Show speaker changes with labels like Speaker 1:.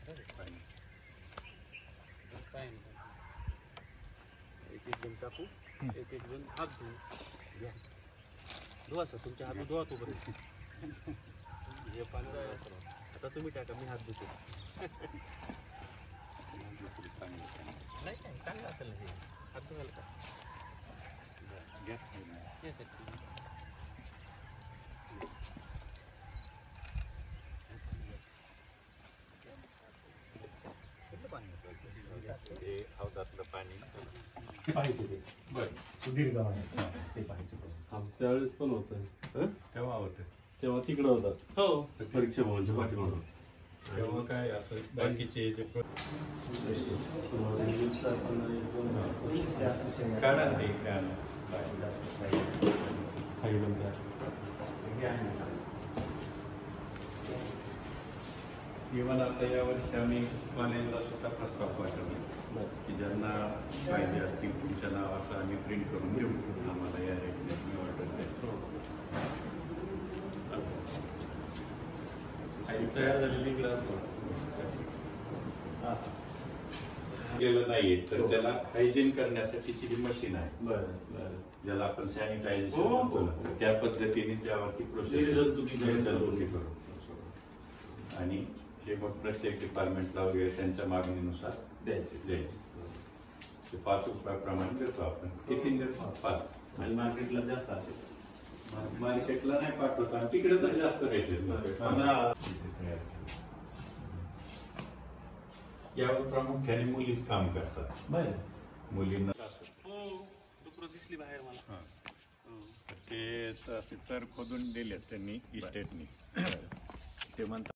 Speaker 1: एक एक जण टाकू, एक एक जण हात धुवू घ्या. धुवा सर, तुमच्या हात धुवा तोपर्यंत. हे पाणी आता तुम्ही टाका, मी हात धुतो. नाही काय चांगलं असेल हे हात धुवायला का घ्या. हे हौदातलं पाणी
Speaker 2: पाहिजे ते. बरं, सुदीर्घ ते पाहिजे.
Speaker 3: आमच्या वेळेस पण होतं.
Speaker 2: तेव्हा होतं,
Speaker 3: तेव्हा तिकडं होतात.
Speaker 1: हो,
Speaker 3: परीक्षा भवनच्या पाठीमागं.
Speaker 2: तेव्हा काय असं बाकीचे जे काढा ते इव्हन आता यावर्षी आम्ही कॉलेजला सुद्धा प्रस्ताव पाठवले की ज्यांना पाहिजे असतील तुमचं नाव असं आम्ही प्रिंट करून देऊ, आम्हाला या रेटने मी ऑर्डर देतो.
Speaker 3: तयार झालेली ग्लास
Speaker 2: केलं नाहीये तर त्याला हायजीन करण्यासाठीची जी मशीन आहे,
Speaker 3: बरं,
Speaker 2: ज्याला आपण सॅनिटायझेशन म्हणतो, त्या पद्धतीने त्यावरती प्रोसेस करू. आणि हे मग प्रत्येक डिपार्टमेंटला वगैरे त्यांच्या मागणीनुसार द्यायचे. ते 5 रुपयाप्रमाणे देतो आपण. किती देतो? 5.
Speaker 3: आणि मार्केटला जास्त असेल.
Speaker 2: मार्केटला नाही पाठवतो आणि तिकडे तर जास्त रेट यावर प्रामुख्याने मुलीच काम करतात. मुलींना
Speaker 1: दिसली बाहेर मला.
Speaker 2: ते असे चर खोदून दिलेत त्यांनी इस्टेटनी. ते म्हणतात